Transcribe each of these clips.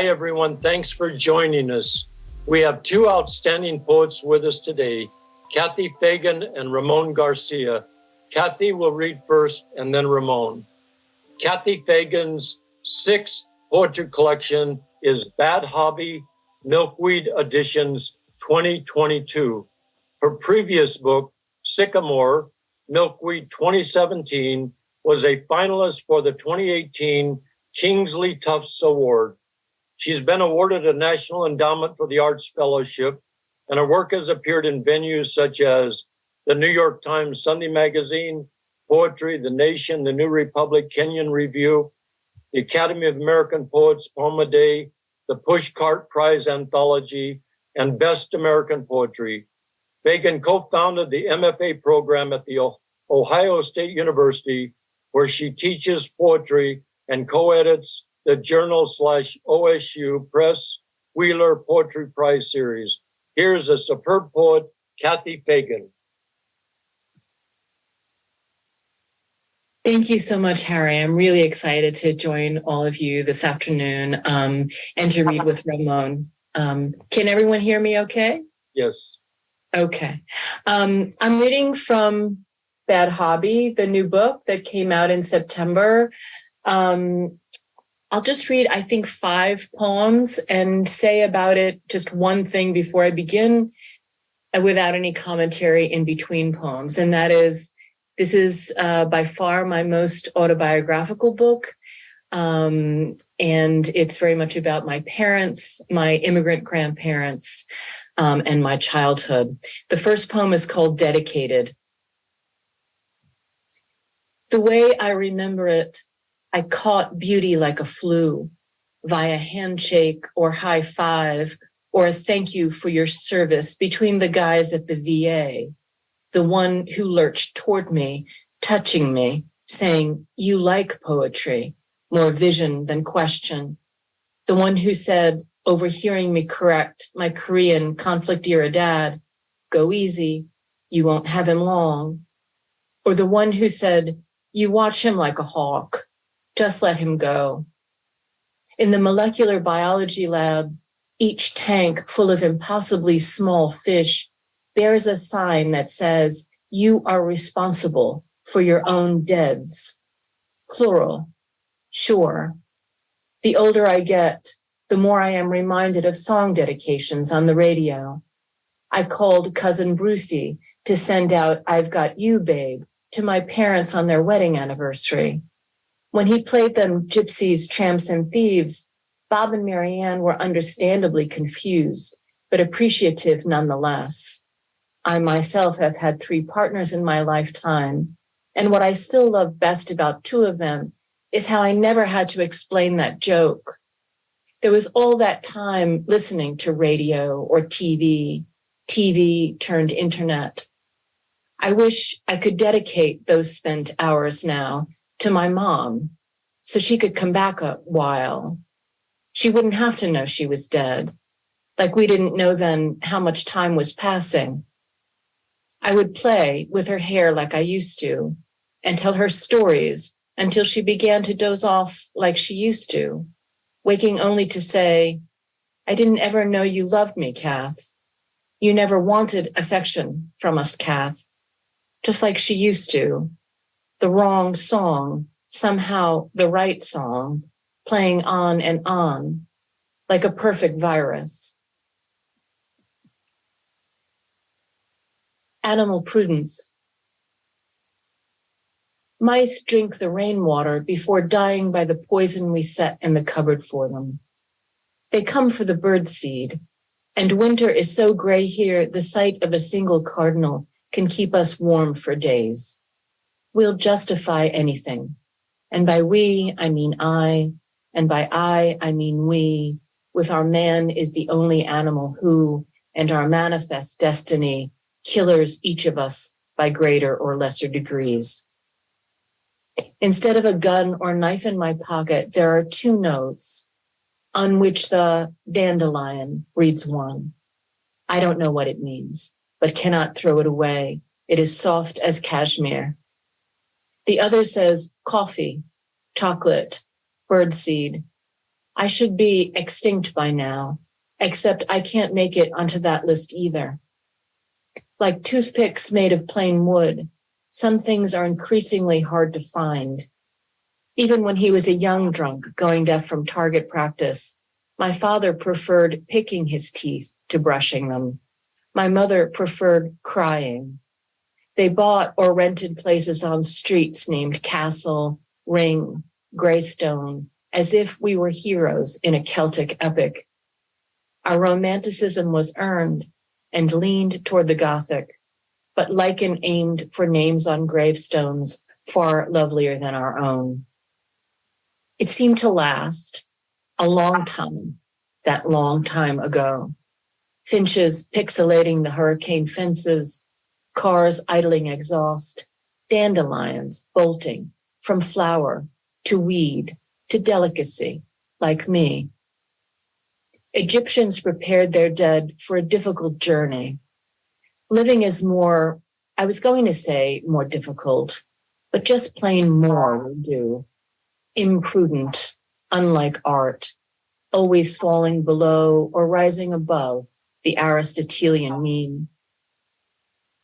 Hi, everyone. Thanks for joining us. We have two outstanding poets with us today, Kathy Fagan and Ramón García. Kathy will read first and then Ramón. Kathy Fagan's sixth poetry collection is Bad Hobby, Milkweed Editions 2022. Her previous book, Sycamore, Milkweed 2017, was a finalist for the 2018 Kingsley Tufts Award. She's been awarded a National Endowment for the Arts Fellowship, and her work has appeared in venues such as the New York Times Sunday Magazine, Poetry, The Nation, The New Republic, Kenyon Review, the Academy of American Poets Poem a Day, the Pushcart Prize Anthology, and Best American Poetry. Fagan co-founded the MFA program at the Ohio State University, where she teaches poetry and co-edits the Journal/OSU Press Wheeler Poetry Prize Series. Here's a superb poet, Kathy Fagan. Thank you so much, Harry. I'm really excited to join all of you this afternoon and to read with Ramón. Can everyone hear me okay? Yes. Okay. I'm reading from Bad Hobby, the new book that came out in September. I'll just read, I think, 5 poems and say about it just one thing before I begin without any commentary in between poems. And that is, this is by far my most autobiographical book. And it's very much about my parents, my immigrant grandparents, and my childhood. The first poem is called Dedicated. The way I remember it, I caught beauty like a flu via handshake or high five or a thank you for your service between the guys at the VA, the one who lurched toward me, touching me, saying, "You like poetry," more vision than question. The one who said, overhearing me correct my Korean conflict era dad, "Go easy, you won't have him long." Or the one who said, "You watch him like a hawk. Just let him go." In the molecular biology lab, each tank full of impossibly small fish bears a sign that says, "You are responsible for your own deads." Plural, sure. The older I get, the more I am reminded of song dedications on the radio. I called cousin Brucey to send out "I've Got You, Babe" to my parents on their wedding anniversary. When he played them Gypsies, Tramps, and Thieves, Bob and Marijane were understandably confused, but appreciative nonetheless. I myself have had 3 partners in my lifetime, and what I still love best about 2 of them is how I never had to explain that joke. There was all that time listening to radio or TV, TV turned internet. I wish I could dedicate those spent hours now to my mom, so she could come back a while. She wouldn't have to know she was dead, like we didn't know then how much time was passing. I would play with her hair like I used to, and tell her stories until she began to doze off like she used to, waking only to say, "I didn't ever know you loved me, Kath. You never wanted affection from us, Kath." Just like she used to. The wrong song, somehow the right song, playing on and on, like a perfect virus. Animal prudence. Mice drink the rainwater before dying by the poison we set in the cupboard for them. They come for the bird seed, and winter is so gray here, the sight of a single cardinal can keep us warm for days. We'll justify anything. And by we, I mean I, and by I mean we, with our man is the only animal who, and our manifest destiny, killers each of us by greater or lesser degrees. Instead of a gun or knife in my pocket, there are 2 notes on which the dandelion reads 1. I don't know what it means, but cannot throw it away. It is soft as cashmere. The other says coffee, chocolate, birdseed. I should be extinct by now, except I can't make it onto that list either. Like toothpicks made of plain wood, some things are increasingly hard to find. Even when he was a young drunk going deaf from target practice, my father preferred picking his teeth to brushing them. My mother preferred crying. They bought or rented places on streets named Castle, Ring, Greystone, as if we were heroes in a Celtic epic. Our romanticism was earned and leaned toward the Gothic, but lichen aimed for names on gravestones far lovelier than our own. It seemed to last a long time, that long time ago. Finches pixelating the hurricane fences, cars idling exhaust, dandelions bolting from flower to weed to delicacy, like me. Egyptians prepared their dead for a difficult journey. Living is more, I was going to say more difficult, but just plain more will do. Imprudent, unlike art, always falling below or rising above the Aristotelian mean.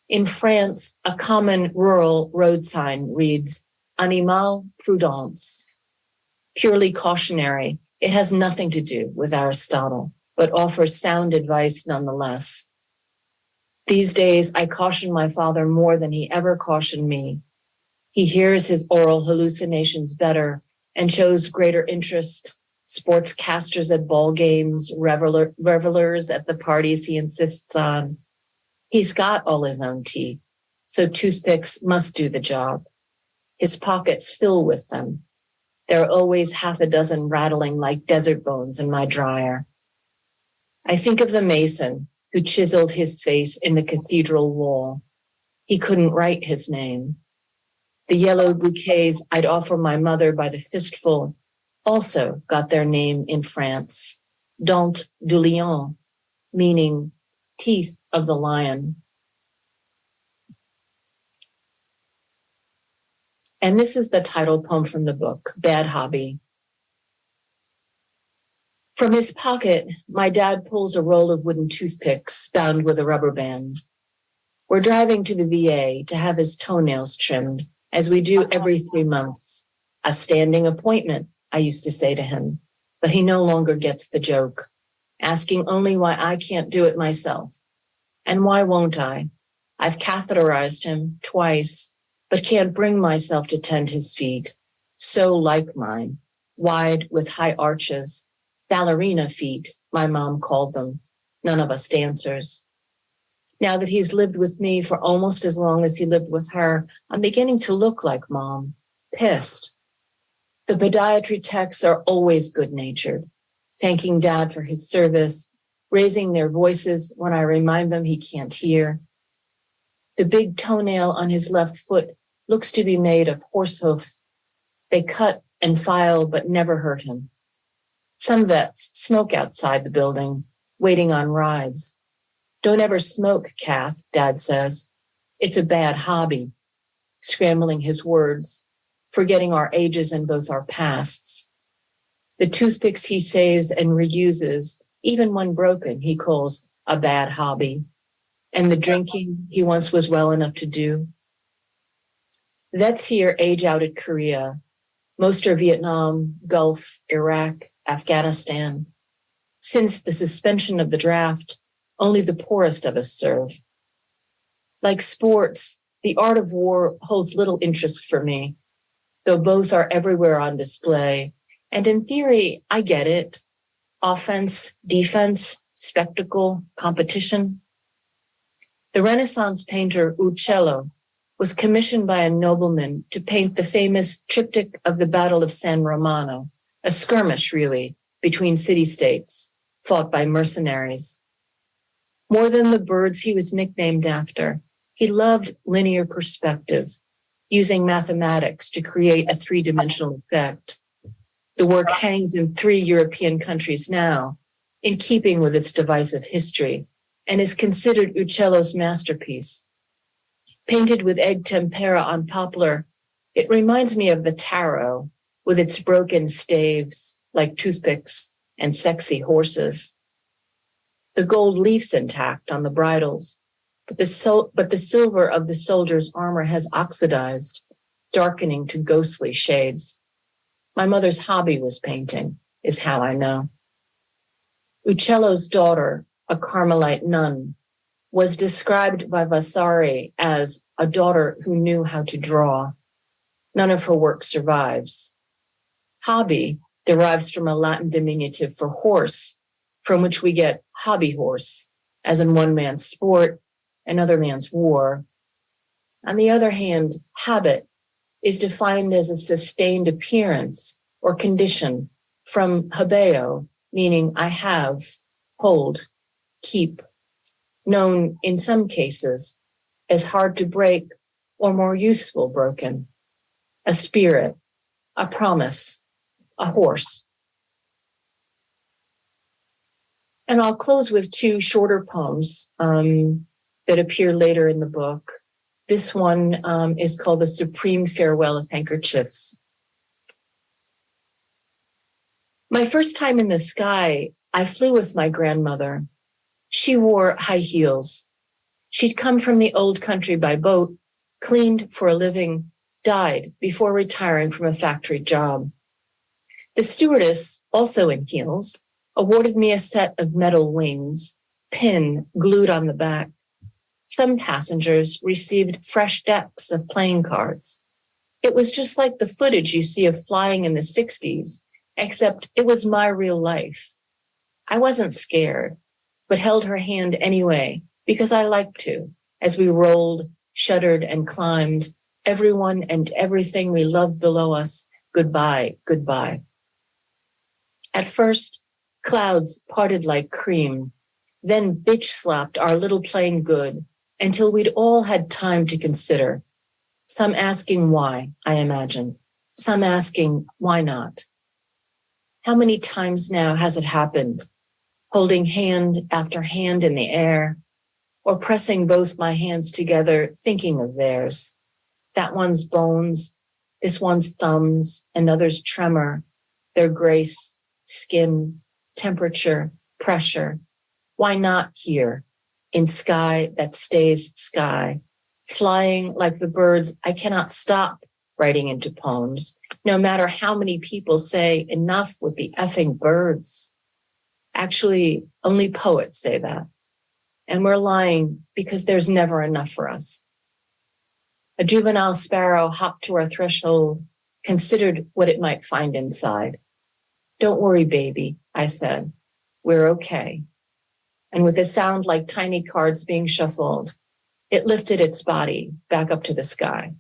In France, a common rural road sign reads, Animal prudence. Purely cautionary, it has nothing to do with Aristotle, but offers sound advice nonetheless. These days, I caution my father more than he ever cautioned me. He hears his oral hallucinations better and shows greater interest. Sportscasters at ball games, revelers at the parties he insists on. He's got all his own teeth, so toothpicks must do the job. His pockets fill with them. There are always half a dozen rattling like desert bones in my dryer. I think of the mason who chiseled his face in the cathedral wall. He couldn't write his name. The yellow bouquets I'd offer my mother by the fistful also got their name in France, Dents du Lion, meaning teeth of the lion. And this is the title poem from the book, Bad Hobby. From his pocket, my dad pulls a roll of wooden toothpicks bound with a rubber band. We're driving to the VA to have his toenails trimmed, as we do every 3 months. A standing appointment, I used to say to him, but he no longer gets the joke, asking only why I can't do it myself. And why won't I? I've catheterized him twice, but can't bring myself to tend his feet. So like mine, wide with high arches, ballerina feet, my mom called them. None of us dancers. Now that he's lived with me for almost as long as he lived with her, I'm beginning to look like mom, pissed. The podiatry techs are always good-natured, thanking dad for his service, raising their voices when I remind them he can't hear. The big toenail on his left foot looks to be made of horse hoof. They cut and file but never hurt him. Some vets smoke outside the building, waiting on rides. Don't ever smoke, Kath, Dad says. It's a bad hobby. Scrambling his words, forgetting our ages and both our pasts. The toothpicks he saves and reuses, even when broken, he calls a bad hobby. And the drinking he once was well enough to do. Vets here age out at Korea. Most are Vietnam, Gulf, Iraq, Afghanistan. Since the suspension of the draft, only the poorest of us serve. Like sports, the art of war holds little interest for me, though both are everywhere on display. And in theory, I get it. Offense, defense, spectacle, competition. The Renaissance painter Uccello was commissioned by a nobleman to paint the famous triptych of the Battle of San Romano, a skirmish, really, between city-states, fought by mercenaries. More than the birds he was nicknamed after, he loved linear perspective, using mathematics to create a three-dimensional effect. The work hangs in 3 European countries now, in keeping with its divisive history, and is considered Uccello's masterpiece. Painted with egg tempera on poplar, it reminds me of the taro, with its broken staves like toothpicks and sexy horses. The gold leaf's intact on the bridles, but the silver of the soldier's armor has oxidized, darkening to ghostly shades. My mother's hobby was painting, is how I know. Uccello's daughter, a Carmelite nun, was described by Vasari as a daughter who knew how to draw. None of her work survives. Hobby derives from a Latin diminutive for horse, from which we get hobby horse, as in one man's sport, another man's war. On the other hand, habit is defined as a sustained appearance or condition from habeo, meaning I have, hold, keep, known in some cases as hard to break or more useful broken, a spirit, a promise, a horse. And I'll close with two shorter poems that appear later in the book. This one is called The Supreme Farewell of Handkerchiefs. My first time in the sky, I flew with my grandmother. She wore high heels. She'd come from the old country by boat, cleaned for a living, died before retiring from a factory job. The stewardess, also in heels, awarded me a set of metal wings, pin glued on the back. Some passengers received fresh decks of playing cards. It was just like the footage you see of flying in the 60s, except it was my real life. I wasn't scared, but held her hand anyway, because I liked to, as we rolled, shuddered, and climbed, everyone and everything we loved below us, goodbye, goodbye. At first, clouds parted like cream, then bitch slapped our little plane good, until we'd all had time to consider. Some asking why, I imagine. Some asking why not. How many times now has it happened? Holding hand after hand in the air, or pressing both my hands together, thinking of theirs. That one's bones, this one's thumbs, another's tremor, their grace, skin, temperature, pressure. Why not here, in sky that stays sky, flying like the birds I cannot stop writing into poems, no matter how many people say enough with the effing birds. Actually, only poets say that. And we're lying because there's never enough for us. A juvenile sparrow hopped to our threshold, considered what it might find inside. Don't worry, baby, I said. We're okay. And with a sound like tiny cards being shuffled, it lifted its body back up to the sky.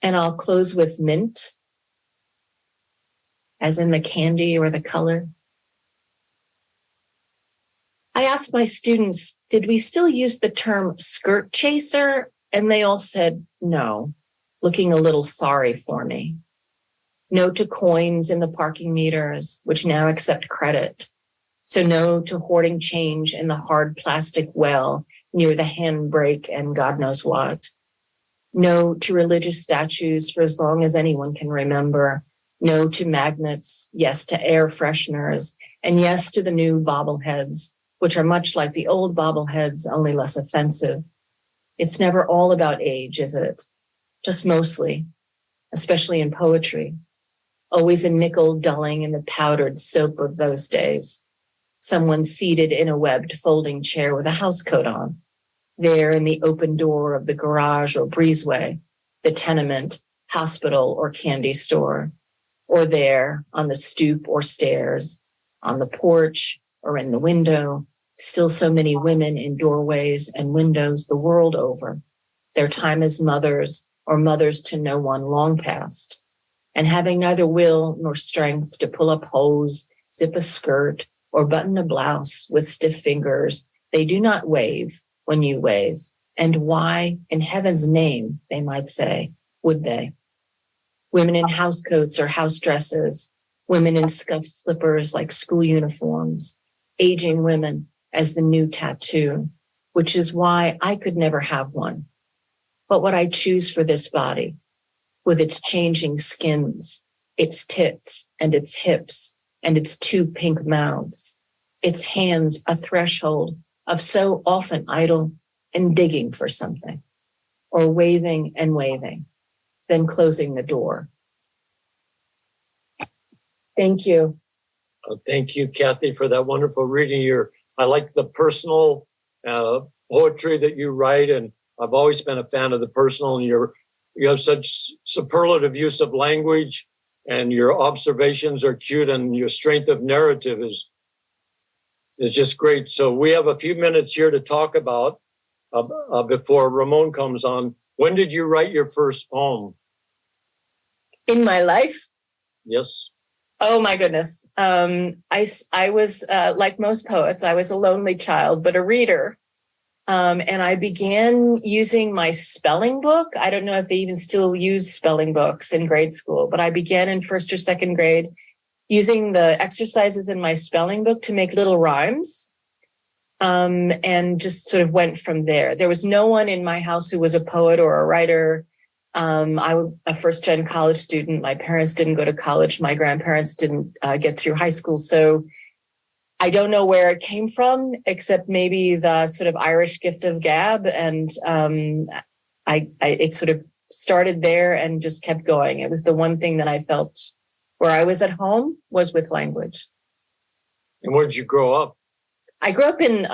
And I'll close with mint, as in the candy or the color. I asked my students, did we still use the term skirt chaser? And they all said no, looking a little sorry for me. No to coins in the parking meters, which now accept credit. So no to hoarding change in the hard plastic well near the handbrake and God knows what. No to religious statues for as long as anyone can remember. No to magnets, yes to air fresheners, and yes to the new bobbleheads, which are much like the old bobbleheads, only less offensive. It's never all about age, is it? Just mostly, especially in poetry. Always a nickel dulling in the powdered soap of those days. Someone seated in a webbed folding chair with a housecoat on. There in the open door of the garage or breezeway, the tenement, hospital, or candy store. Or there on the stoop or stairs, on the porch or in the window, still so many women in doorways and windows the world over, their time as mothers or mothers to no one long past, and having neither will nor strength to pull up hose, zip a skirt, or button a blouse with stiff fingers, they do not wave when you wave. And why, in heaven's name, they might say, would they? Women in housecoats or house dresses, women in scuffed slippers like school uniforms, aging women as the new tattoo, which is why I could never have one. but what I choose for this body with its changing skins, its tits and its hips and its two pink mouths, its hands a threshold of so often idle and digging for something, or waving and waving, then closing the door. Thank you. Thank you, Kathy, for that wonderful reading. I like the personal poetry that you write, and I've always been a fan of the personal, and you have such superlative use of language, and your observations are cute, and your strength of narrative is just great. So we have a few minutes here to talk about before Ramón comes on. When did you write your first poem? In my life? Yes. Oh my goodness. I was like most poets, I was a lonely child, but a reader. And I began using my spelling book. I don't know if they even still use spelling books in grade school, but I began in first or second grade using the exercises in my spelling book to make little rhymes. And just sort of went from there. There was no one in my house who was a poet or a writer. I was a first-gen college student. My parents didn't go to college. My grandparents didn't get through high school. So I don't know where it came from, except maybe the sort of Irish gift of gab. And it sort of started there and just kept going. It was the one thing that I felt where I was at home was with language. And where did you grow up? I grew up in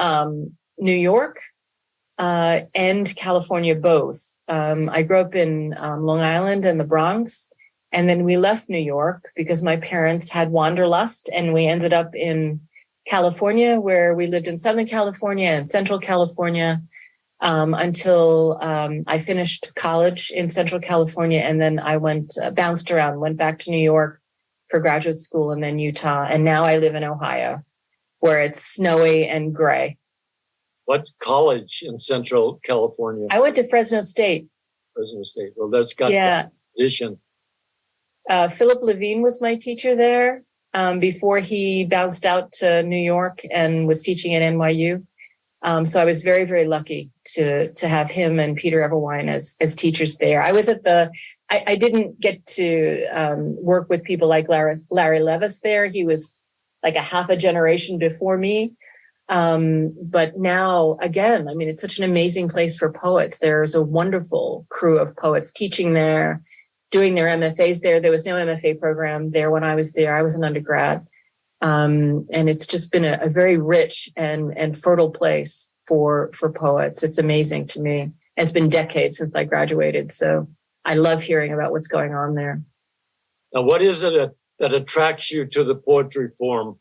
New York and California, both. I grew up in Long Island and the Bronx, and then we left New York because my parents had wanderlust, and we ended up in California, where we lived in Southern California and Central California until I finished college in Central California, and then I bounced around, went back to New York for graduate school, and then Utah, and now I live in Ohio, where it's snowy and gray. What college in Central California? I went to Fresno State. Fresno State. Well, that's got tradition. Philip Levine was my teacher there before he bounced out to New York and was teaching at NYU. So I was very, very lucky to have him and Peter Everwine as teachers there. I was I didn't get to work with people like Larry Levis there. He was like a half a generation before me. But now, again, I mean, it's such an amazing place for poets. There's a wonderful crew of poets teaching there, doing their MFAs there. There was no MFA program there when I was there. I was an undergrad. And it's just been a very rich and fertile place for poets. It's amazing to me. It's been decades since I graduated, so I love hearing about what's going on there. Now, what is it that attracts you to the poetry form?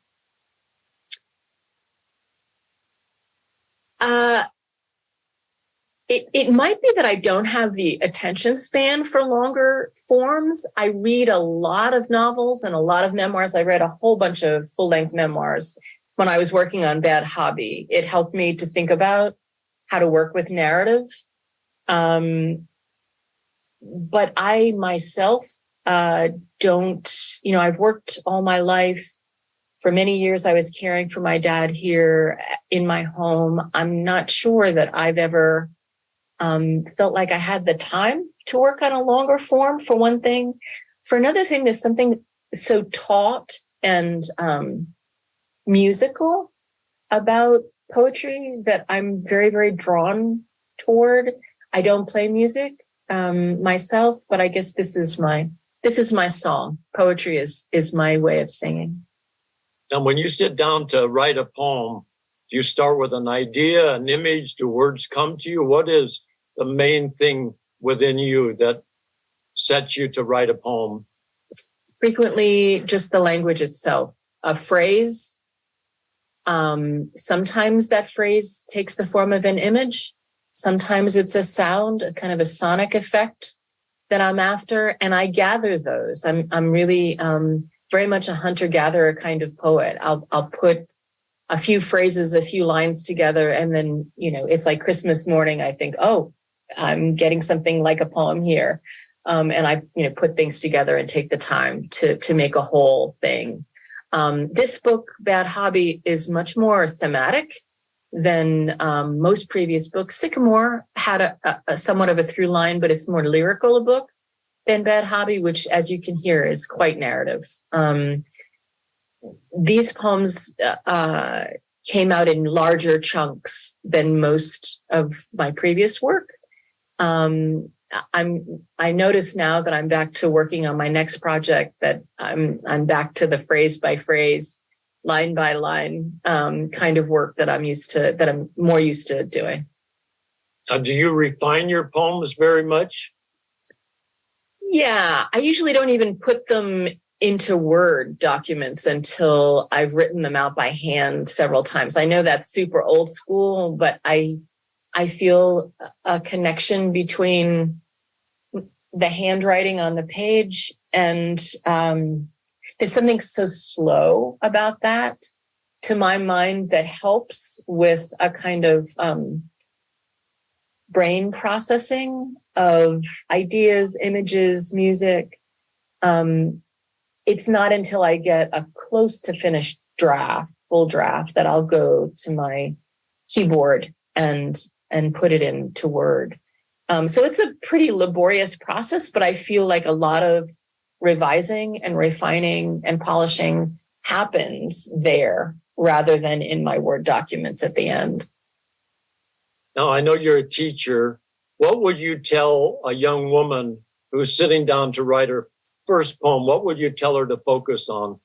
It might be that I don't have the attention span for longer forms. I read a lot of novels and a lot of memoirs. I read a whole bunch of full-length memoirs when I was working on Bad Hobby. It helped me to think about how to work with narrative. But I myself don't, I've worked all my life. For many years, I was caring for my dad here in my home. I'm not sure that I've ever felt like I had the time to work on a longer form, for one thing. For another thing, there's something so taut and musical about poetry that I'm very, very drawn toward. I don't play music myself, but I guess this is my song. Poetry is my way of singing. And when you sit down to write a poem, do you start with an idea, an image? Do words come to you? What is the main thing within you that sets you to write a poem? Frequently, just the language itself. A phrase. Sometimes that phrase takes the form of an image. Sometimes it's a sound, a kind of a sonic effect that I'm after, and I gather those. I'm really very much a hunter-gatherer kind of poet. I'll put a few phrases, a few lines together, and then, it's like Christmas morning. I think, oh, I'm getting something like a poem here. And I, put things together and take the time to make a whole thing. This book, Bad Hobby, is much more thematic than most previous books. Sycamore had a somewhat of a through line, but it's more lyrical a book than Bad Hobby, which, as you can hear, is quite narrative. These poems came out in larger chunks than most of my previous work. I notice now that I'm back to working on my next project that I'm back to the phrase by phrase, line by line kind of work that I'm more used to doing. Do you refine your poems very much? Yeah, I usually don't even put them into Word documents until I've written them out by hand several times. I know that's super old school, but I feel a connection between the handwriting on the page and there's something so slow about that, to my mind, that helps with a kind of brain processing of ideas, images, music. It's not until I get a close to finished draft, full draft, that I'll go to my keyboard and put it into Word. So it's a pretty laborious process, but I feel like a lot of revising and refining and polishing happens there rather than in my Word documents at the end. Now, I know you're a teacher. What would you tell a young woman who's sitting down to write her first poem? What would you tell her to focus on?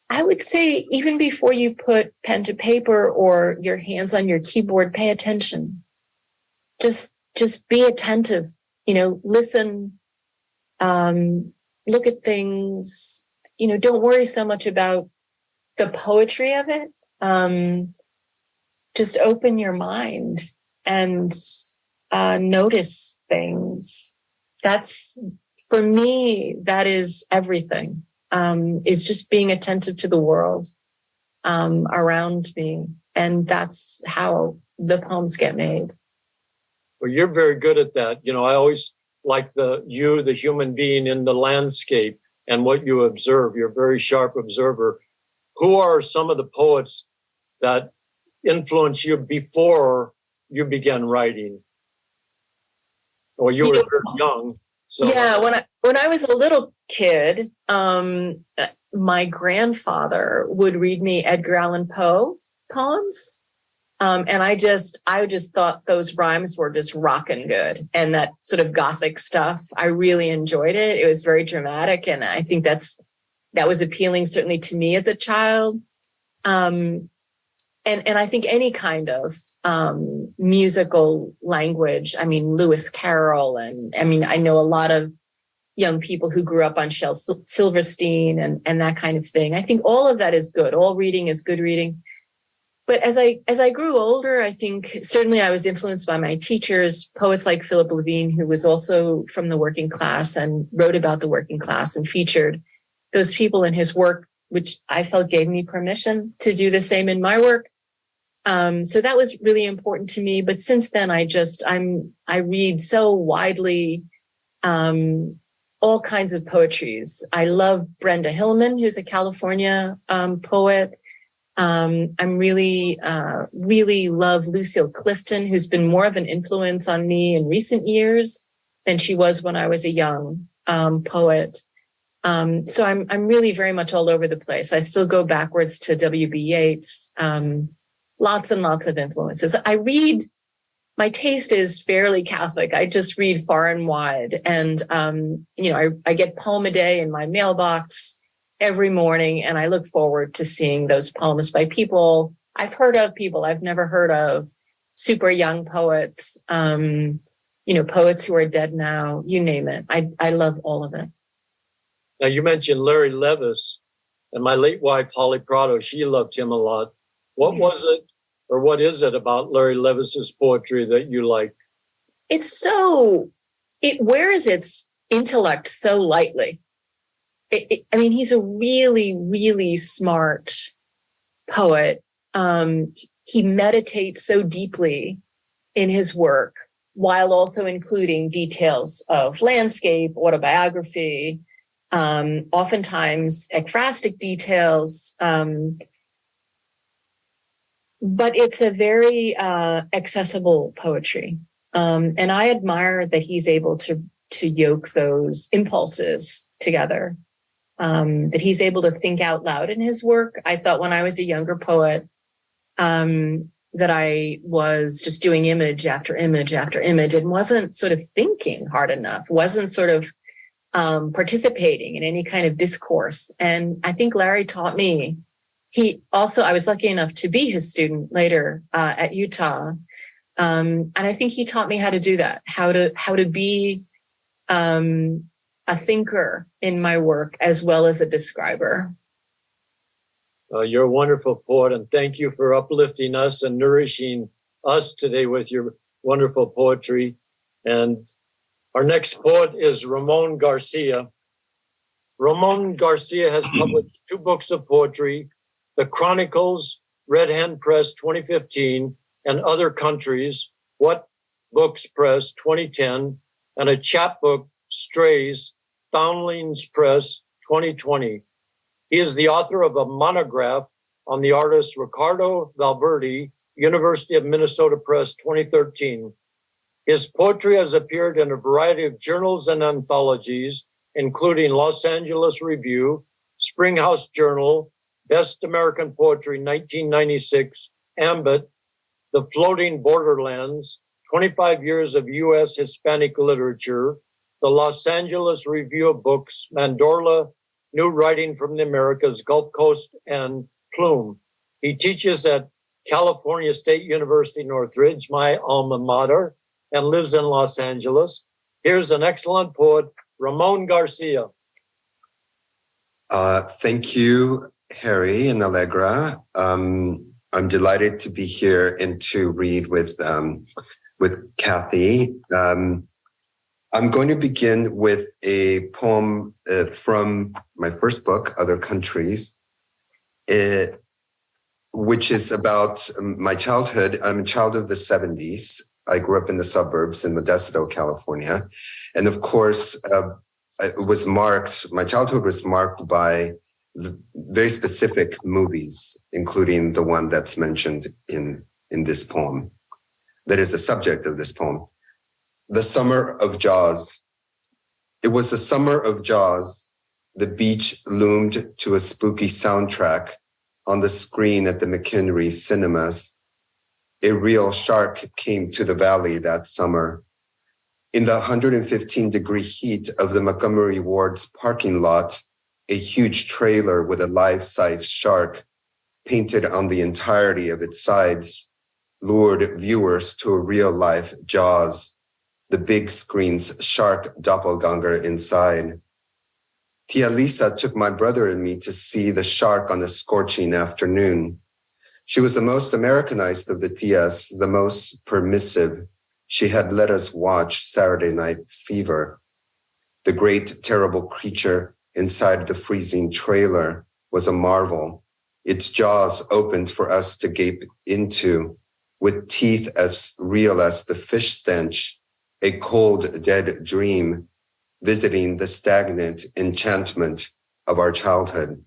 I would say, even before you put pen to paper or your hands on your keyboard, pay attention. Just be attentive, listen, look at things, don't worry so much about the poetry of it. Just open your mind and notice things. That's, for me, that is everything. Is just being attentive to the world around me. And that's how the poems get made. Well, you're very good at that. I always like the human being in the landscape and what you observe. You're a very sharp observer. Who are some of the poets that influenced you before you began writing? Or you were very young. So. Yeah, when I was a little kid, my grandfather would read me Edgar Allan Poe poems. And I just thought those rhymes were just rocking good. And that sort of Gothic stuff, I really enjoyed it. It was very dramatic. And I think that was appealing, certainly to me as a child. And I think any kind of musical language, Lewis Carroll, and I know a lot of young people who grew up on Shel Silverstein and that kind of thing. I think all of that is good. All reading is good reading. But as I grew older, I think certainly I was influenced by my teachers, poets like Philip Levine, who was also from the working class and wrote about the working class and featured those people in his work, which I felt gave me permission to do the same in my work. So that was really important to me. But since then, I read so widely, all kinds of poetries. I love Brenda Hillman, who's a California poet. I'm really love Lucille Clifton, who's been more of an influence on me in recent years than she was when I was a young poet. So I'm really very much all over the place. I still go backwards to W.B. Yeats. Lots and lots of influences. My taste is fairly Catholic. I just read far and wide. And, I get poem a day in my mailbox every morning. And I look forward to seeing those poems by people I've heard of, people I've never heard of, super young poets, poets who are dead now, you name it. I love all of it. Now, you mentioned Larry Levis, and my late wife, Holly Prado, she loved him a lot. What was it, or what is it about Larry Levis's poetry that you like? It wears its intellect so lightly. He's a really, really smart poet. He meditates so deeply in his work, while also including details of landscape, autobiography, oftentimes ekphrastic details. but it's a very accessible poetry. And I admire that he's able to yoke those impulses together, that he's able to think out loud in his work. I thought when I was a younger poet, that I was just doing image after image after image and wasn't sort of thinking hard enough, wasn't sort of participating in any kind of discourse. And I think Larry taught me. I was lucky enough to be his student later at Utah. And I think he taught me how to do that, how to be a thinker in my work as well as a describer. You're a wonderful poet, and thank you for uplifting us and nourishing us today with your wonderful poetry. And our next poet is Ramón García. Ramón García has published 2 books of poetry, The Chronicles, Red Hen Press 2015, and Other Countries, What Books Press 2010, and a chapbook, Strays, Foundlings Press 2020. He is the author of a monograph on the artist Ricardo Valverde, University of Minnesota Press 2013. His poetry has appeared in a variety of journals and anthologies, including Los Angeles Review, Springhouse Journal, Best American Poetry 1996, Ambit, The Floating Borderlands, 25 Years of U.S. Hispanic Literature, the Los Angeles Review of Books, Mandorla, New Writing from the Americas, Gulf Coast, and Plume. He teaches at California State University, Northridge, my alma mater, and lives in Los Angeles. Here's an excellent poet, Ramón García. Thank you, Harry and Allegra. I'm delighted to be here and to read with Kathy. I'm going to begin with a poem from my first book, Other Countries, which is about my childhood. I'm a child of the 70s. I grew up in the suburbs in Modesto, California. And of course, my childhood was marked by very specific movies, including the one that's mentioned in this poem, that is the subject of this poem. The Summer of Jaws. It was the summer of Jaws. The beach loomed to a spooky soundtrack on the screen at the McHenry Cinemas. A real shark came to the valley that summer. In the 115-degree heat of the Montgomery Ward's parking lot, a huge trailer with a life-size shark painted on the entirety of its sides lured viewers to a real-life Jaws, the big screen's shark doppelganger inside. Tia Lisa took my brother and me to see the shark on a scorching afternoon. She was the most Americanized of the tias, the most permissive. She had let us watch Saturday Night Fever. The great, terrible creature inside the freezing trailer was a marvel. Its jaws opened for us to gape into, with teeth as real as the fish stench, a cold, dead dream, visiting the stagnant enchantment of our childhood.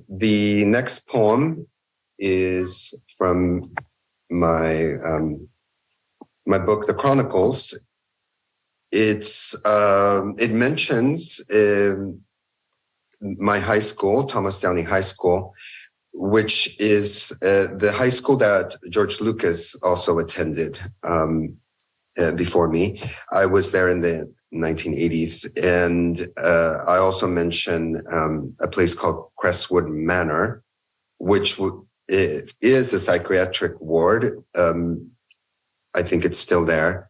The next poem is from my book, The Chronicles. It mentions my high school, Thomas Downey High School, which is the high school that George Lucas also attended before me. I was there in the 1980s. And I also mention a place called Crestwood Manor, which is a psychiatric ward. I think it's still there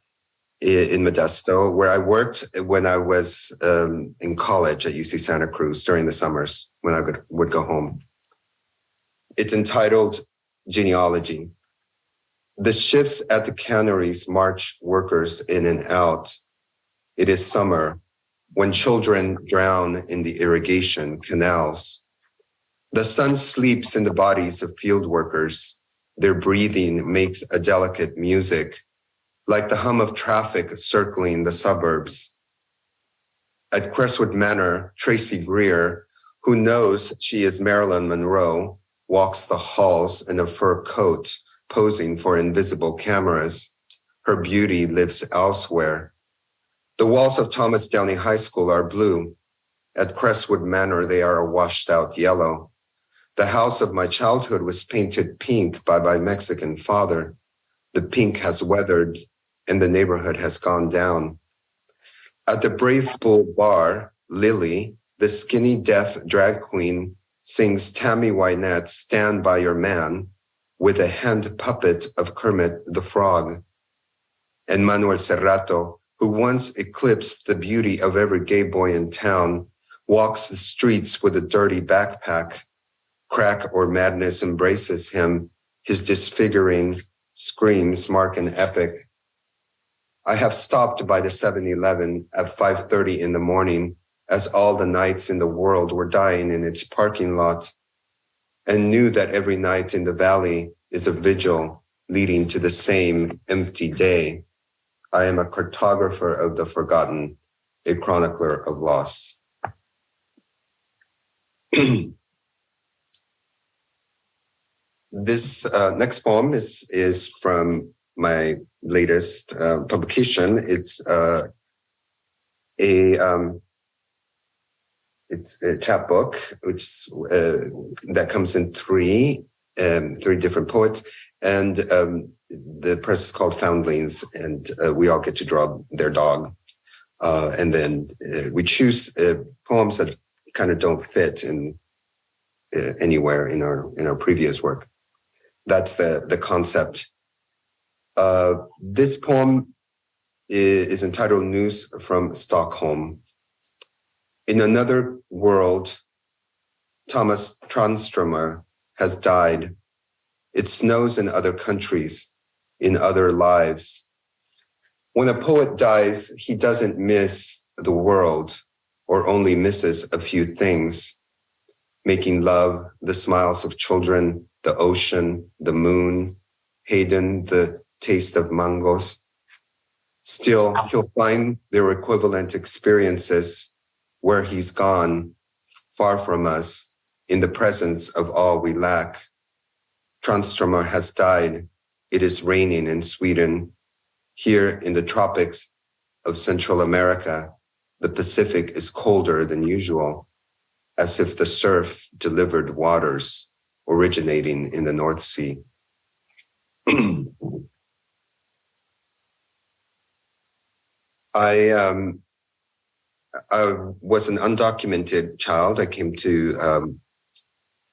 in Modesto, where I worked when I was in college at UC Santa Cruz during the summers when I would go home. It's entitled Genealogy. The shifts at the canneries march workers in and out. It is summer when children drown in the irrigation canals. The sun sleeps in the bodies of field workers. Their breathing makes a delicate music, like the hum of traffic circling the suburbs. At Crestwood Manor, Tracy Greer, who knows she is Marilyn Monroe, walks the halls in a fur coat, posing for invisible cameras. Her beauty lives elsewhere. The walls of Thomas Downey High School are blue. At Crestwood Manor, they are a washed out yellow. The house of my childhood was painted pink by my Mexican father. The pink has weathered and the neighborhood has gone down. At the Brave Bull Bar, Lily, the skinny deaf drag queen, sings Tammy Wynette's Stand By Your Man with a hand puppet of Kermit the Frog. And Manuel Serrato, who once eclipsed the beauty of every gay boy in town, walks the streets with a dirty backpack. Crack or madness embraces him. His disfiguring screams mark an epic. I have stopped by the 7-Eleven at 5:30 in the morning as all the nights in the world were dying in its parking lot, and knew that every night in the valley is a vigil leading to the same empty day. I am a cartographer of the forgotten, a chronicler of loss. This next poem is from my latest publication. It's a chapbook, which that comes in three different poets, and the press is called Foundlings, and we all get to draw their dog, and then we choose poems that kind of don't fit in anywhere in our previous work. That's the concept. This poem is entitled News from Stockholm. In another world, Thomas Tranströmer has died. It snows in other countries, in other lives. When a poet dies, he doesn't miss the world, or only misses a few things: making love, the smiles of children, the ocean, the moon, Hayden, the taste of mangoes. Still, he'll find their equivalent experiences where he's gone, far from us, in the presence of all we lack. Tranströmer has died. It is raining in Sweden. Here in the tropics of Central America, the Pacific is colder than usual, as if the surf delivered waters originating in the North Sea. I was an undocumented child. I came to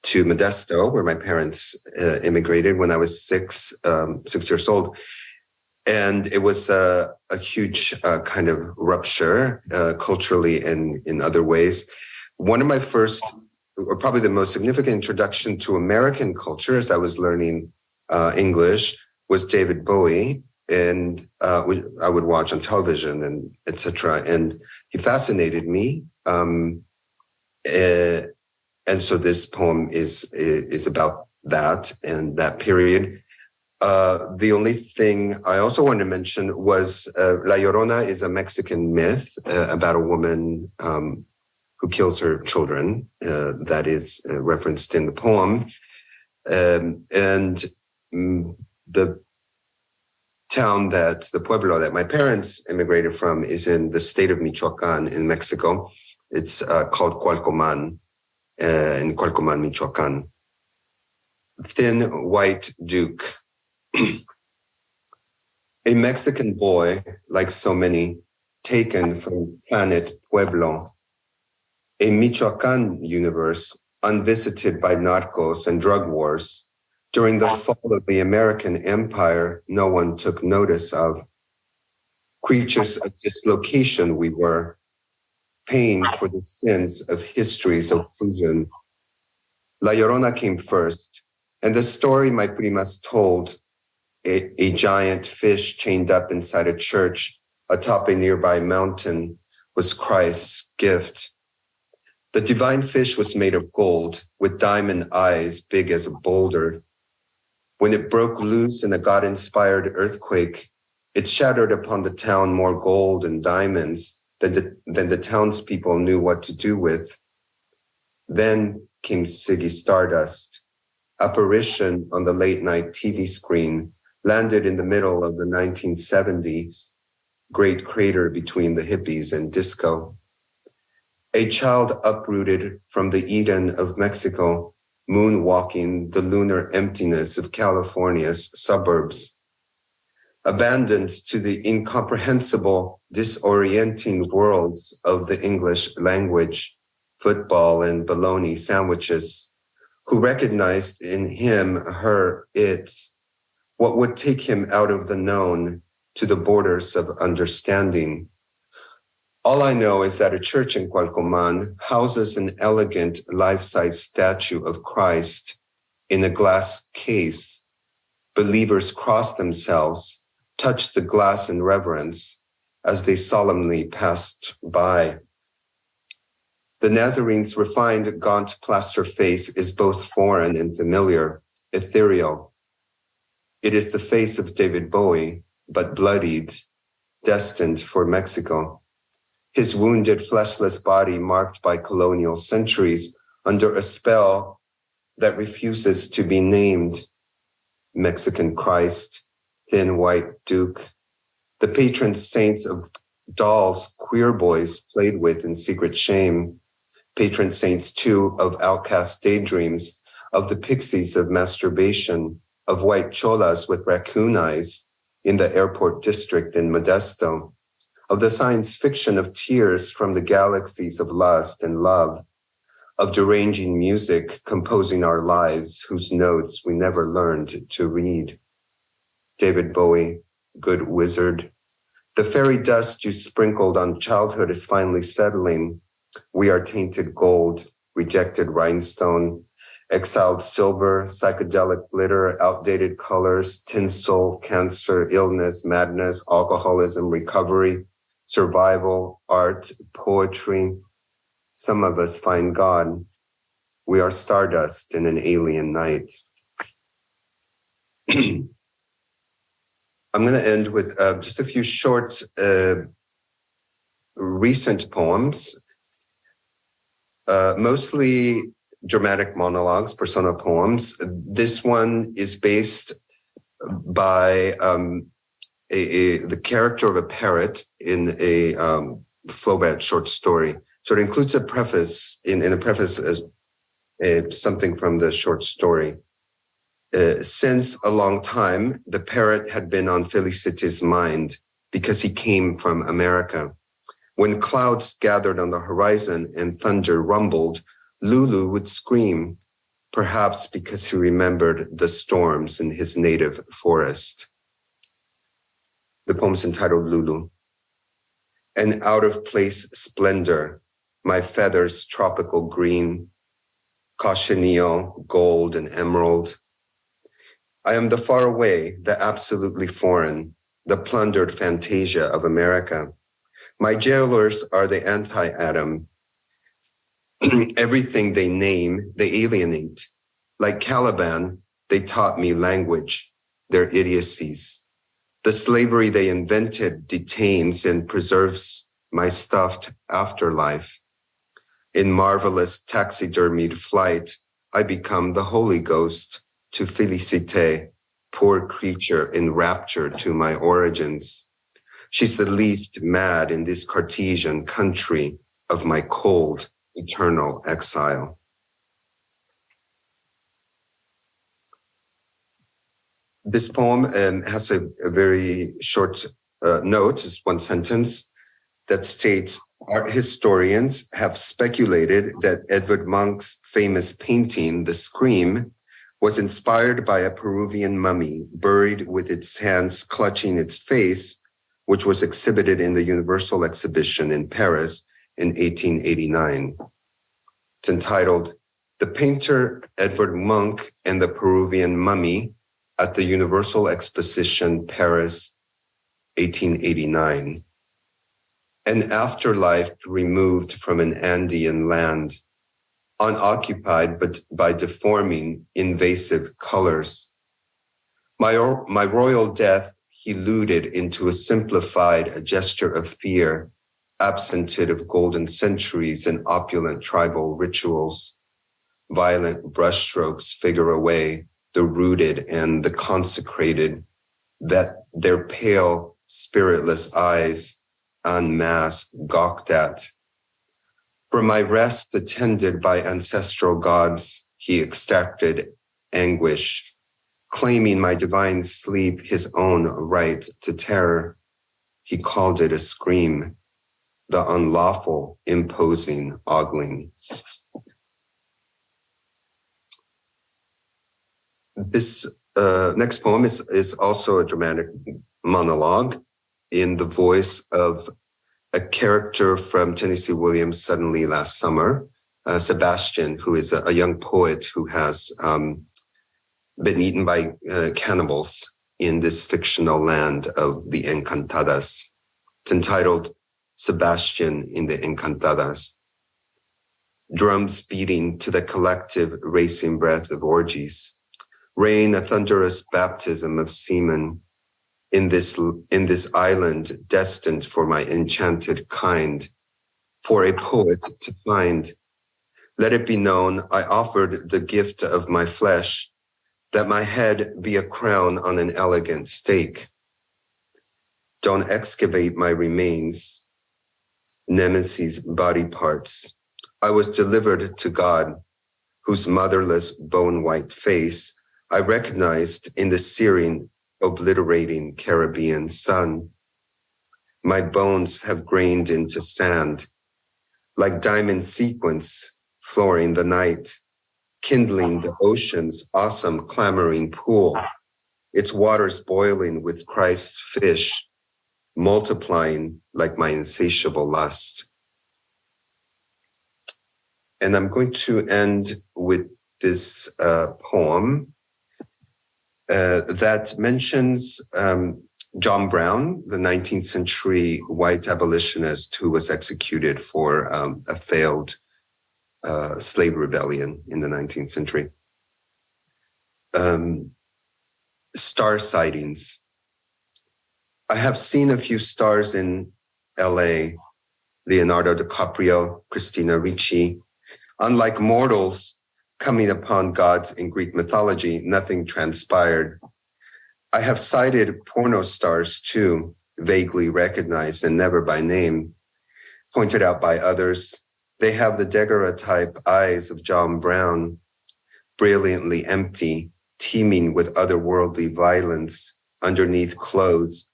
Modesto, where my parents immigrated when I was 6 years old. And it was a huge kind of rupture culturally and in other ways. One of my first, or probably the most significant introduction to American culture as I was learning English was David Bowie. And I would watch on television and etc. And he fascinated me. And so this poem is about that and that period. The only thing I also wanted to mention was La Llorona is a Mexican myth about a woman who kills her children. That is referenced in the poem. And the town the pueblo that my parents immigrated from is in the state of Michoacan in Mexico. It's called Cualcomán, in Cualcomán, Michoacan. Thin White Duke. A Mexican boy, like so many, taken from planet Pueblo. A Michoacan universe unvisited by narcos and drug wars. During the fall of the American empire, no one took notice of. Creatures of dislocation we were, paying for the sins of history's occlusion. La Llorona came first, and the story my primas told, a giant fish chained up inside a church atop a nearby mountain, was Christ's gift. The divine fish was made of gold, with diamond eyes big as a boulder. When it broke loose in a God-inspired earthquake, it shattered upon the town more gold and diamonds than the townspeople knew what to do with. Then came Ziggy Stardust, apparition on the late night TV screen, landed in the middle of the 1970s, great crater between the hippies and disco. A child uprooted from the Eden of Mexico, moonwalking the lunar emptiness of California's suburbs. Abandoned to the incomprehensible, disorienting worlds of the English language, football and bologna sandwiches, who recognized in him, her, it, what would take him out of the known to the borders of understanding. All I know is that a church in Cualcomán houses an elegant life-size statue of Christ in a glass case. Believers cross themselves, touch the glass in reverence as they solemnly passed by. The Nazarene's refined, gaunt plaster face is both foreign and familiar, ethereal. It is the face of David Bowie, but bloodied, destined for Mexico. His wounded, fleshless body marked by colonial centuries under a spell that refuses to be named. Mexican Christ, thin white Duke, the patron saints of dolls queer boys played with in secret shame, patron saints too of outcast daydreams, of the pixies of masturbation, of white cholas with raccoon eyes in the airport district in Modesto, of the science fiction of tears from the galaxies of lust and love, of deranging music composing our lives whose notes we never learned to read. David Bowie, good wizard. The fairy dust you sprinkled on childhood is finally settling. We are tainted gold, rejected rhinestone, exiled silver, psychedelic glitter, outdated colors, tinsel, cancer, illness, madness, alcoholism, recovery, survival, art, poetry. Some of us find God. We are stardust in an alien night. I'm going to end with just a few short, recent poems, mostly dramatic monologues, persona poems. This one is based by the character of a parrot in a Flaubert short story. So it includes a preface, in the preface, something from the short story. Since a long time, the parrot had been on Felicity's mind because he came from America. When clouds gathered on the horizon and thunder rumbled, Lulu would scream, perhaps because he remembered the storms in his native forest. The poem's entitled Lulu. An out-of-place splendor, my feathers tropical green, cochineal, gold, and emerald. I am the far away, the absolutely foreign, the plundered fantasia of America. My jailers are the anti-atom. Everything they name, they alienate. Like Caliban, they taught me language, their idiocies. The slavery they invented detains and preserves my stuffed afterlife. In marvelous taxidermied flight, I become the Holy Ghost to Félicité, poor creature enraptured to my origins. She's the least mad in this Cartesian country of my cold, eternal exile. This poem has a very short note, just one sentence, that states, art historians have speculated that Edvard Munch's famous painting, The Scream, was inspired by a Peruvian mummy buried with its hands clutching its face, which was exhibited in the Universal Exhibition in Paris in 1889. It's entitled, The Painter Edvard Munch and the Peruvian Mummy at the Universal Exposition, Paris, 1889. An afterlife removed from an Andean land, unoccupied but by deforming, invasive colors. My royal death he looted into a simplified gesture of fear, absented of golden centuries and opulent tribal rituals. Violent brushstrokes figure away the rooted and the consecrated, that their pale, spiritless eyes, unmasked, gawked at. For my rest attended by ancestral gods, he extracted anguish, claiming my divine sleep his own right to terror. He called it a scream, the unlawful, imposing ogling. This next poem is also a dramatic monologue in the voice of a character from Tennessee Williams' Suddenly Last Summer, Sebastian, who is a young poet who has been eaten by cannibals in this fictional land of the Encantadas. It's entitled Sebastian in the Encantadas. Drums beating to the collective racing breath of orgies. Rain, a thunderous baptism of semen in this island destined for my enchanted kind, for a poet to find. Let it be known I offered the gift of my flesh, that my head be a crown on an elegant stake. Don't excavate my remains, Nemesis' body parts. I was delivered to God, whose motherless bone-white face I recognized in the searing, obliterating Caribbean sun. My bones have grained into sand, like diamond sequins flooring the night, kindling the ocean's awesome clamoring pool, its waters boiling with Christ's fish, multiplying like my insatiable lust. And I'm going to end with this poem that mentions John Brown, the 19th century white abolitionist who was executed for a failed slave rebellion in the 19th century. Star sightings. I have seen a few stars in LA, Leonardo DiCaprio, Christina Ricci. Unlike mortals coming upon gods in Greek mythology, nothing transpired. I have sighted porno stars too, vaguely recognized and never by name, pointed out by others. They have the daguerreotype eyes of John Brown, brilliantly empty, teeming with otherworldly violence underneath clothes.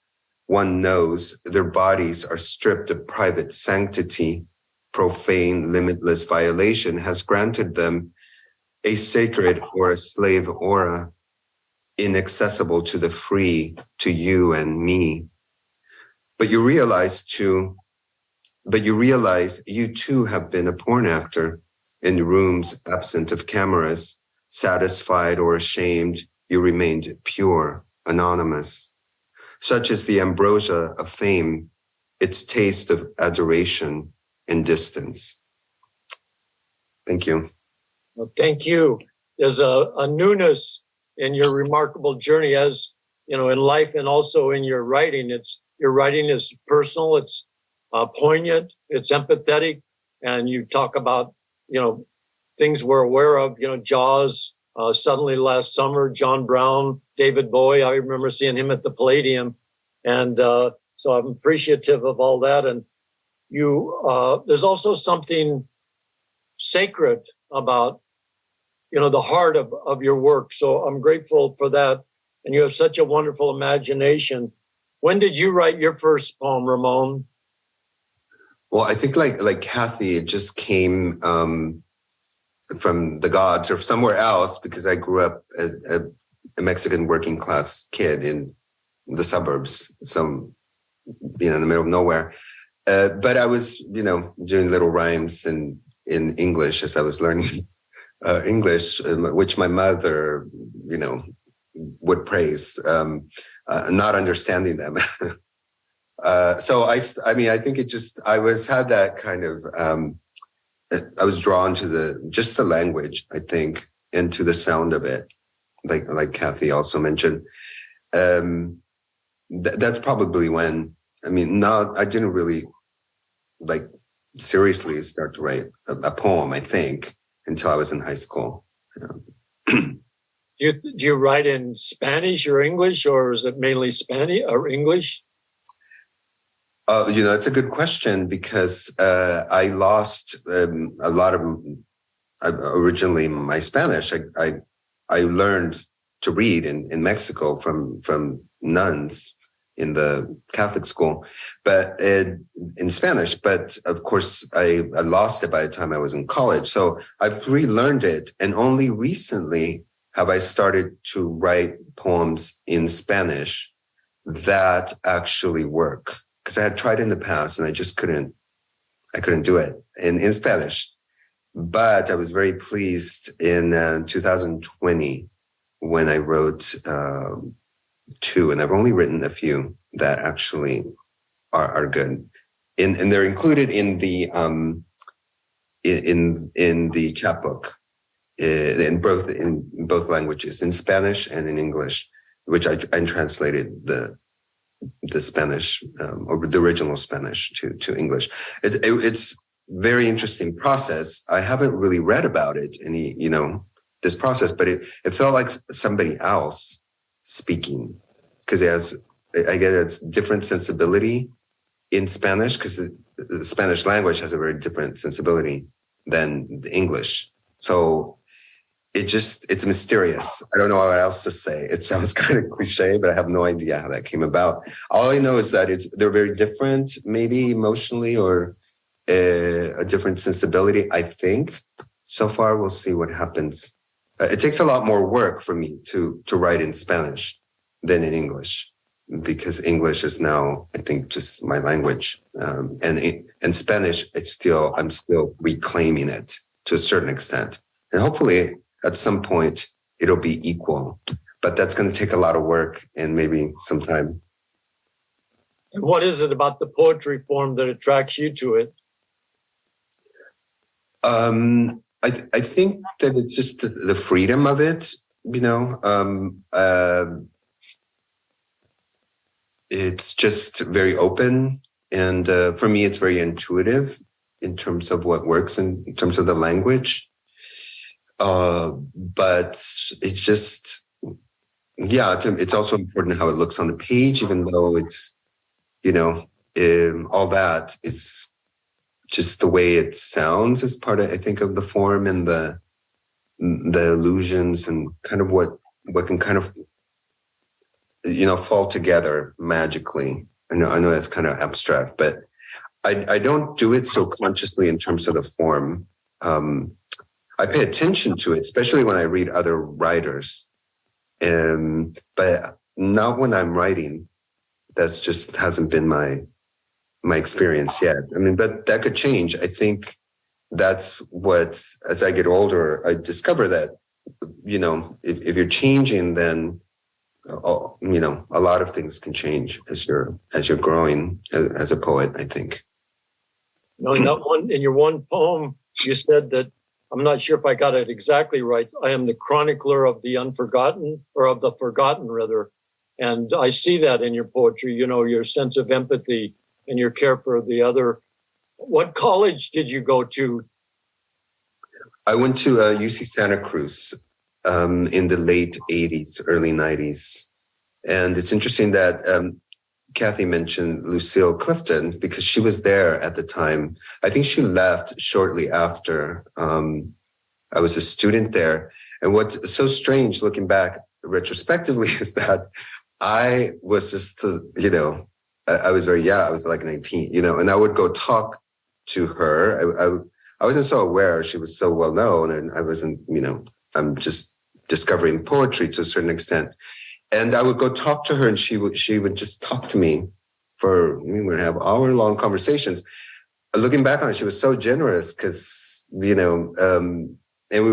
One knows their bodies are stripped of private sanctity. Profane, limitless violation has granted them a sacred or a slave aura, inaccessible to the free, to you and me. But you realize you too have been a porn actor in rooms absent of cameras, satisfied or ashamed, you remained pure, anonymous. Such is the ambrosia of fame, its taste of adoration and distance. Thank you. Well, thank you. There's a newness in your remarkable journey, as you know, in life and also in your writing. Your writing is personal, it's poignant, it's empathetic, and you talk about, you know, things we're aware of, you know, Jaws, Suddenly Last Summer, John Brown, David Bowie. I remember seeing him at the Palladium. And so I'm appreciative of all that. And there's also something sacred about, you know, the heart of your work. So I'm grateful for that. And you have such a wonderful imagination. When did you write your first poem, Ramón? Well, I think like Kathy, it just came from the gods or somewhere else, because I grew up a Mexican working class kid in the suburbs, so in the middle of nowhere. But I was, you know, doing little rhymes in English as I was learning English, which my mother, you know, would praise, not understanding them. So I think it just, I had that kind of, I was drawn to the language, I think, and to the sound of it, like Kathy also mentioned. That's probably when, I didn't really seriously start to write a poem, I think, until I was in high school. Do you write in Spanish or English, or is it mainly Spanish or English? It's a good question because I lost a lot of originally my Spanish. I learned to read in Mexico from nuns in the Catholic school, but in Spanish. But of course, I lost it by the time I was in college. So I've relearned it, and only recently have I started to write poems in Spanish that actually work. Because I had tried in the past and I just couldn't do it in Spanish. But I was very pleased in 2020 when I wrote two, and I've only written a few that actually are good. And they're included in the in the chapbook in both languages, in Spanish and in English, which I translated the Spanish or the original Spanish to English. It's very interesting process. I haven't really read about it this process, but it felt like somebody else speaking, because I guess it's different sensibility in Spanish, because the Spanish language has a very different sensibility than the English. So it's mysterious. I don't know what else to say. It sounds kind of cliche, but I have no idea how that came about. All I know is that they're very different, maybe emotionally, or a different sensibility, I think. So far, we'll see what happens. It takes a lot more work for me to write in Spanish than in English, because English is now, I think, just my language. And Spanish, I'm still reclaiming it to a certain extent. And hopefully at some point it'll be equal, but that's going to take a lot of work and maybe some time. And what is it about the poetry form that attracts you to it? I think that it's just the freedom of it, it's just very open. And for me, it's very intuitive in terms of what works, in terms of the language. But it's just, it's also important how it looks on the page, even though it's, all that is just the way it sounds as part of, I think, of the form and the illusions and kind of what can kind of, fall together magically. I know that's kind of abstract, but I don't do it so consciously in terms of the form. I pay attention to it, especially when I read other writers, but not when I'm writing. That's just hasn't been my experience yet. I mean, but that could change. I think that's what, as I get older, I discover that, if you're changing, then, a lot of things can change as you're growing as a poet, I think. In your one poem, you said that, I'm not sure if I got it exactly right, I am the chronicler of the unforgotten, or of the forgotten, rather. And I see that in your poetry, your sense of empathy and your care for the other. What college did you go to? I went to UC Santa Cruz in the late 80s, early 90s. And it's interesting that Kathy mentioned Lucille Clifton, because she was there at the time. I think she left shortly after. I was a student there. And what's so strange looking back retrospectively is that I was just, I was I was like 19, and I would go talk to her. I wasn't so aware she was so well known, and I wasn't, I'm just discovering poetry to a certain extent. And I would go talk to her, and she would just talk to me we would have hour-long conversations. Looking back on it, she was so generous because, and we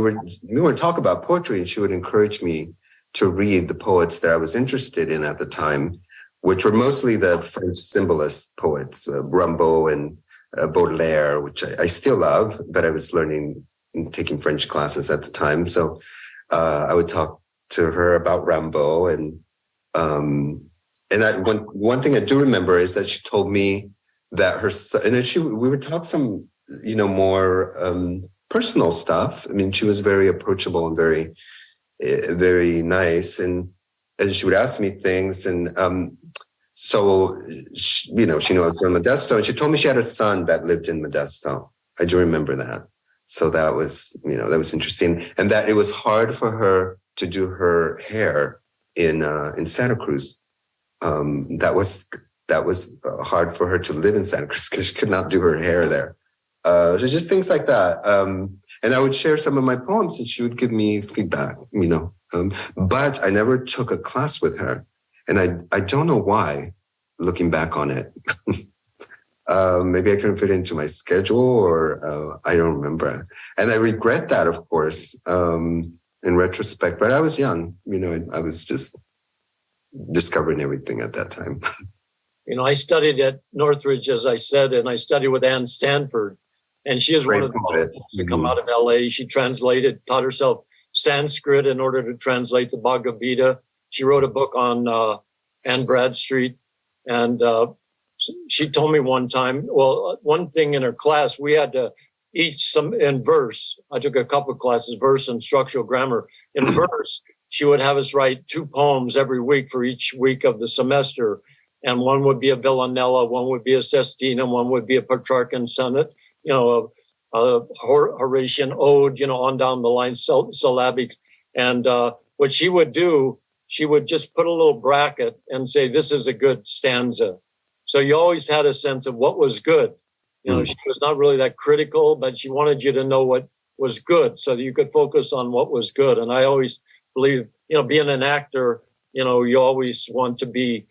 would talk about poetry, and she would encourage me to read the poets that I was interested in at the time, which were mostly the French symbolist poets, Rimbaud and Baudelaire, which I still love, but I was learning and taking French classes at the time. So I would talk to her about Rimbaud, and one thing I do remember is that she told me that her son, and then we would talk some, more personal stuff. I mean, she was very approachable and very, very nice. And she would ask me things. And so, she knows from Modesto. And she told me she had a son that lived in Modesto. I do remember that. So that was interesting. And that it was hard for her to do her hair in Santa Cruz. That was hard for her to live in Santa Cruz because she could not do her hair there. So just things like that. And I would share some of my poems and she would give me feedback, but I never took a class with her. And I don't know why, looking back on it. Maybe I couldn't fit into my schedule or I don't remember. And I regret that, of course, in retrospect, but I was young, I was just discovering everything at that time. I studied at Northridge, as I said, and I studied with Ann Stanford. And she is one of the most to come out of LA. She taught herself Sanskrit in order to translate the Bhagavad Gita. She wrote a book on Anne Bradstreet. And she told me one thing in her class, we had to each some in verse. I took a couple of classes, verse and structural grammar. In verse, she would have us write 2 poems every week for each week of the semester. And one would be a villanella, one would be a sestina, one would be a Petrarchan sonnet, a Horatian ode, on down the line, syllabic. And what she would do, she would just put a little bracket and say, this is a good stanza. So you always had a sense of what was good. She was not really that critical, but she wanted you to know what was good so that you could focus on what was good. And I always believe, being an actor, you always want to be,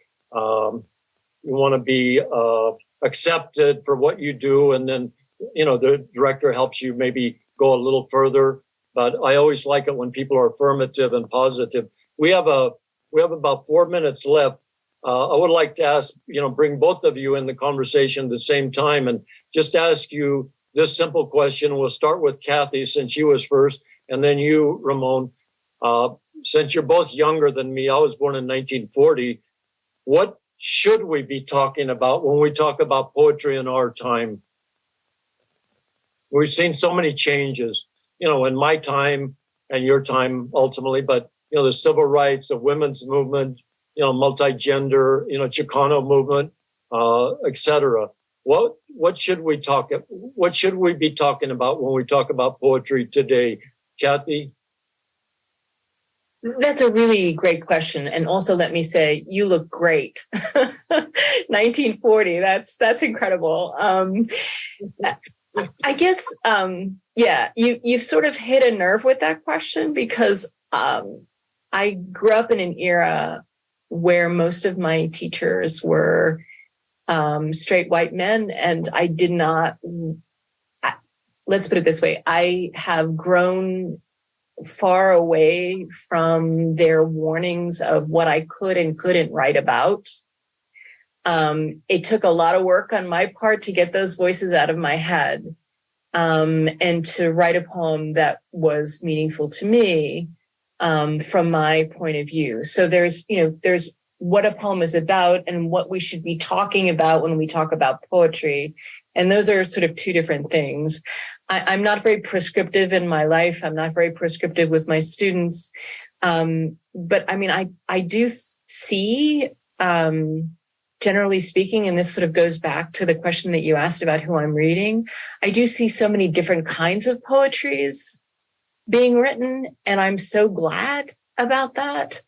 accepted for what you do. And then, the director helps you maybe go a little further. But I always like it when people are affirmative and positive. We have about 4 minutes left. I would like to ask, bring both of you in the conversation at the same time and just ask you this simple question. We'll start with Kathy since you was first, and then you, Ramón. Since you're both younger than me, I was born in 1940. What should we be talking about when we talk about poetry in our time? We've seen so many changes, in my time and your time ultimately, but, the civil rights, the women's movement, multi-gender, Chicano movement, et cetera. What should we be talking about when we talk about poetry today? Kathy? That's a really great question. And also let me say, you look great. 1940, that's incredible. I guess, you've sort of hit a nerve with that question because I grew up in an era where most of my teachers were straight white men, and I did not, let's put it this way, I have grown far away from their warnings of what I could and couldn't write about. It took a lot of work on my part to get those voices out of my head, and to write a poem that was meaningful to me, from my point of view. So there's what a poem is about and what we should be talking about when we talk about poetry. And those are sort of 2 different things. I'm not very prescriptive in my life. I'm not very prescriptive with my students. But I mean, I do see, generally speaking, and this sort of goes back to the question that you asked about who I'm reading, I do see so many different kinds of poetries being written, and I'm so glad about that.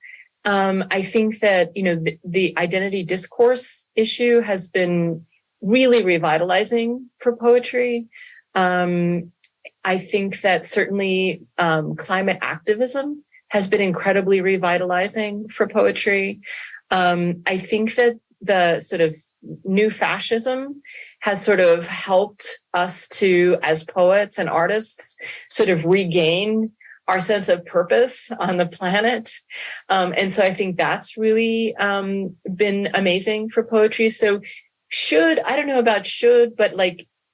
I think that, the identity discourse issue has been really revitalizing for poetry. I think that certainly climate activism has been incredibly revitalizing for poetry. I think that the sort of new fascism has sort of helped us to, as poets and artists, sort of regain our sense of purpose on the planet. And so I think that's really been amazing for poetry. So I don't know about should, but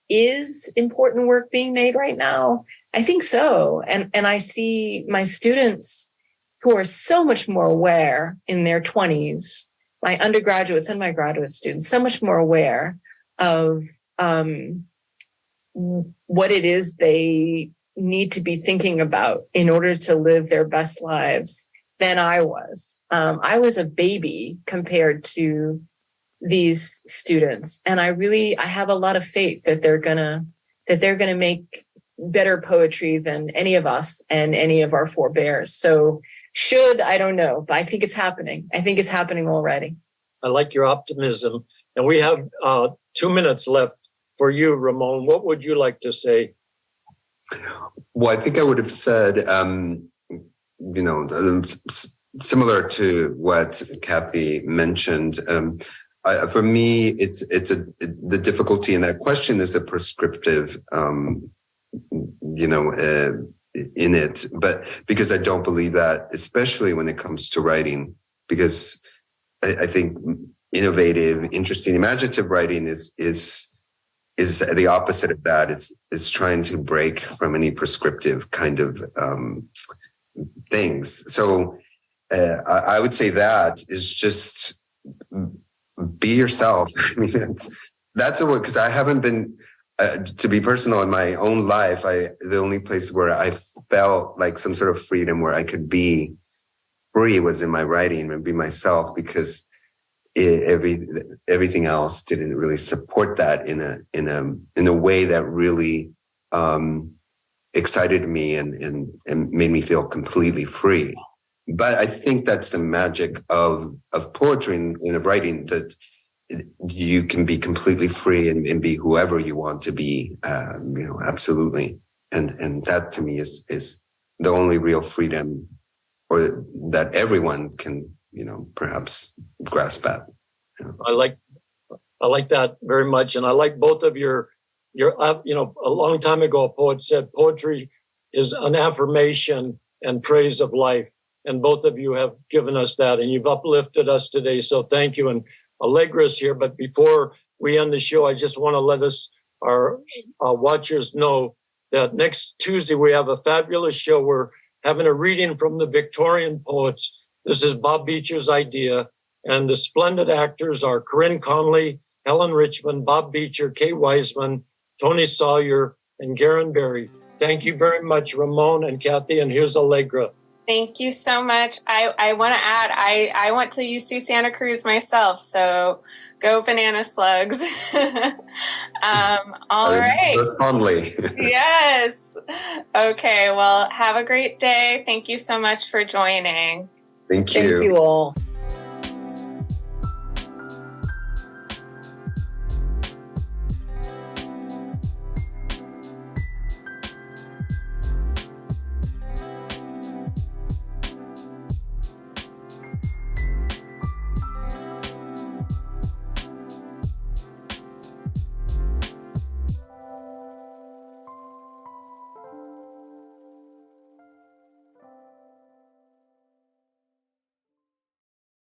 is important work being made right now? I think so. And I see my students who are so much more aware in their 20s, my undergraduates and my graduate students, so much more aware of what it is they need to be thinking about in order to live their best lives than I was. I was a baby compared to these students. And I have a lot of faith that they're gonna make better poetry than any of us and any of our forebears. So I don't know, but I think it's happening. I think it's happening already. I like your optimism. And we have 2 minutes left for you, Ramón. What would you like to say? Well, I think I would have said, similar to what Kathy mentioned. For me, the difficulty in that question is the prescriptive, in it. But because I don't believe that, especially when it comes to writing, because I think innovative, interesting, imaginative writing is the opposite of that. It's trying to break from any prescriptive kind of things. So I would say that is just be yourself. I mean, that's because I haven't been, to be personal in my own life, the only place where I felt like some sort of freedom where I could be free was in my writing and be myself, because everything else didn't really support that in a way that really excited me and made me feel completely free. But I think that's the magic of poetry and of writing, that you can be completely free and be whoever you want to be, absolutely. And that to me is the only real freedom, or that everyone can, perhaps grasp at. I like that very much. And I like both of your, a long time ago, a poet said poetry is an affirmation and praise of life. And both of you have given us that, and you've uplifted us today. So thank you. And Allegra's here. But before we end the show, I just want to let our watchers know that next Tuesday, we have a fabulous show. We're having a reading from the Victorian poets. This is Bob Beecher's idea. And the splendid actors are Corinne Conley, Helen Richmond, Bob Beecher, Kay Wiseman, Tony Sawyer, and Garen Berry. Thank you very much, Ramón and Kathy. And here's Allegra. Thank you so much. I want to add, I went to UC Santa Cruz myself, so go banana slugs. All right. That's fondly. Yes. Okay, well, have a great day. Thank you so much for joining. Thank you. Thank you all.